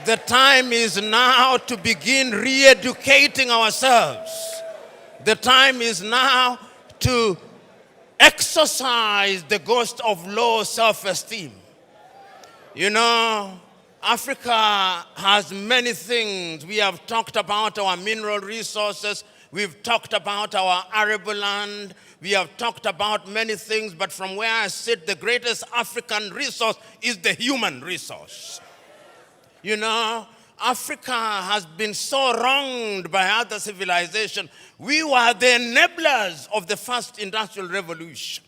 The time is now to begin re-educating ourselves. The time is now to exercise the ghost of low self-esteem. You know, Africa has many things. We have talked about our mineral resources. We've talked about our arable land. We have talked about many things, but from where I sit, the greatest African resource is the human resource. You know, Africa has been so wronged by other civilizations. We were the enablers of the first industrial revolution.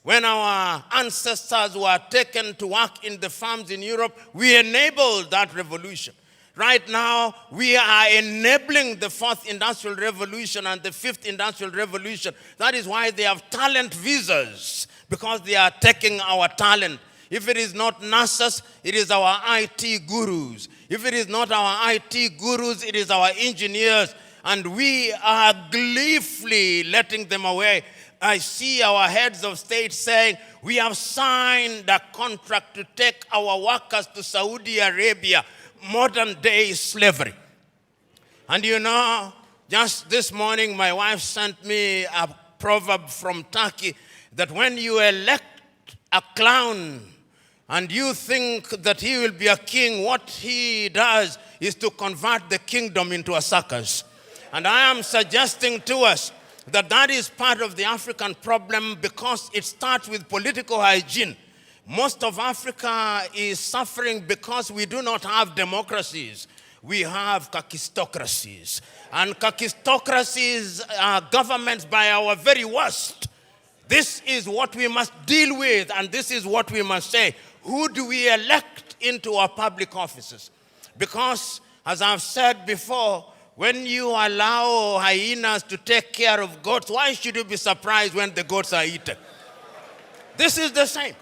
When our ancestors were taken to work in the farms in Europe, we enabled that revolution. Right now, we are enabling the fourth industrial revolution and the fifth industrial revolution. That is why they have talent visas, because they are taking our talent. If it is not nurses, it is our IT gurus. If it is not our IT gurus, it is our engineers. And we are gleefully letting them away. I see our heads of state saying, we have signed a contract to take our workers to Saudi Arabia, modern day slavery. And you know, just this morning, my wife sent me a proverb from Turkey that when you elect a clown and you think that he will be a king, what he does is to convert the kingdom into a circus. And I am suggesting to us that that is part of the African problem, because it starts with political hygiene. Most of Africa is suffering because we do not have democracies. We have kakistocracies. And kakistocracies are governments by our very worst. This is what we must deal with, and this is what we must say. Who do we elect into our public offices? Because, as I've said before, when you allow hyenas to take care of goats, why should you be surprised when the goats are eaten? This is the same.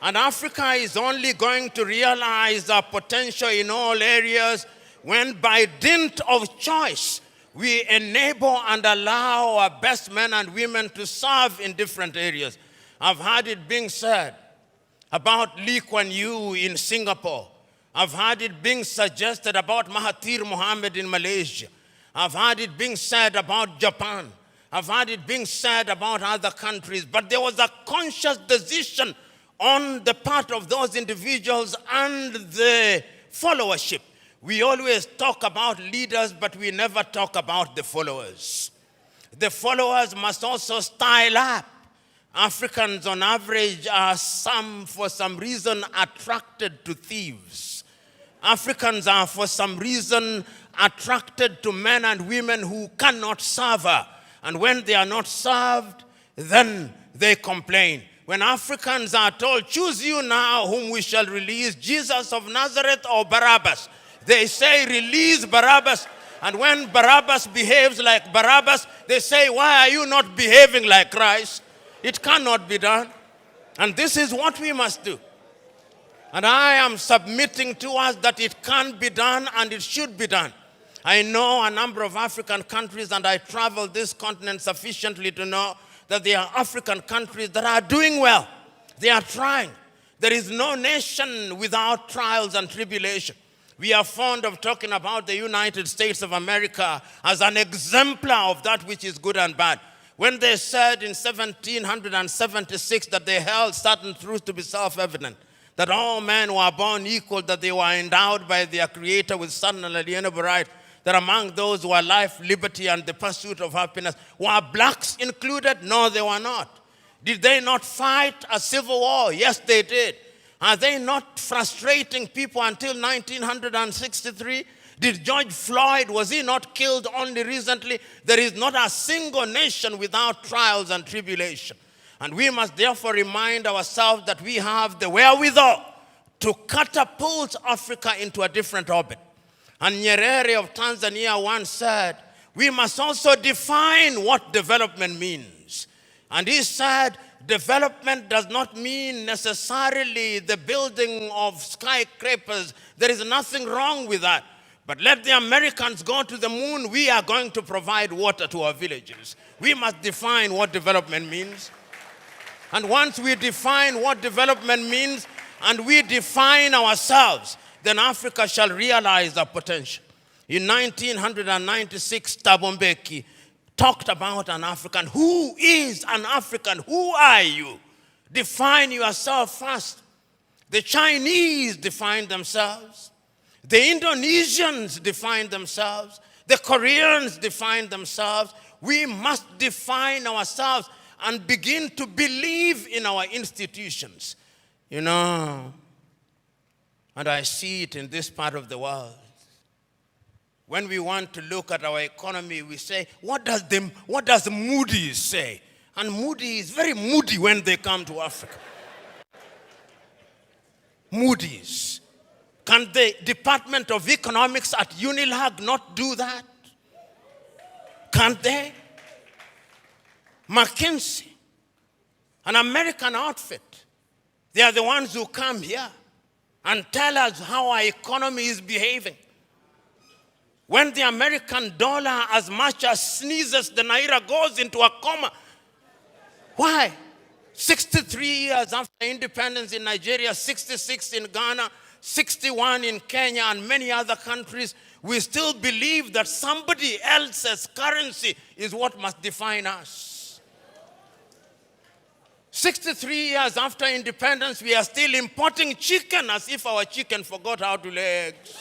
And Africa is only going to realize our potential in all areas when, by dint of choice, we enable and allow our best men and women to serve in different areas. I've heard it being said about Lee Kuan Yew in Singapore. I've heard it being suggested about Mahathir Mohamad in Malaysia. I've heard it being said about Japan. I've heard it being said about other countries. But there was a conscious decision on the part of those individuals and the followership. We always talk about leaders, but we never talk about the followers. The followers must also style up. Africans on average are for some reason attracted to thieves. Africans are for some reason attracted to men and women who cannot serve her. And when they are not served, then they complain. When Africans are told, choose you now whom we shall release, Jesus of Nazareth or Barabbas, they say, release Barabbas. And when Barabbas behaves like Barabbas, they say, why are you not behaving like Christ? It cannot be done. And this is what we must do. And I am submitting to us that it can be done and it should be done. I know a number of African countries, and I travel this continent sufficiently to know that there are African countries that are doing well. They are trying. There is no nation without trials and tribulation. We are fond of talking about the United States of America as an exemplar of that which is good and bad. When they said in 1776 that they held certain truths to be self-evident, that all men were born equal, that they were endowed by their Creator with certain unalienable rights, that among those who are life, liberty, and the pursuit of happiness, were blacks included? No, they were not. Did they not fight a civil war? Yes, they did. Are they not frustrating people until 1963? Did George Floyd, was he not killed only recently? There is not a single nation without trials and tribulation. And we must therefore remind ourselves that we have the wherewithal to catapult Africa into a different orbit. And Nyerere of Tanzania once said, we must also define what development means. And he said, development does not mean necessarily the building of skyscrapers. There is nothing wrong with that. But let the Americans go to the moon. We are going to provide water to our villages. We must define what development means. And once we define what development means, and we define ourselves, then Africa shall realize the potential. In 1996, Thabo Mbeki talked about an African. Who is an African? Who are you? Define yourself first. The Chinese define themselves. The Indonesians define themselves. The Koreans define themselves. We must define ourselves and begin to believe in our institutions. You know, and I see it in this part of the world. When we want to look at our economy, we say, what does Moody's say? And Moody's is very moody when they come to Africa. Moody's. Can the Department of Economics at Unilag not do that? Can't they? McKinsey, an American outfit, they are the ones who come here and tell us how our economy is behaving. When the American dollar as much as sneezes, the naira goes into a coma. Why? 63 years after independence in Nigeria, 66 in Ghana, 61 in Kenya, and many other countries, we still believe that somebody else's currency is what must define us. 63 years after independence, we are still importing chicken as if our chicken forgot how to lay eggs.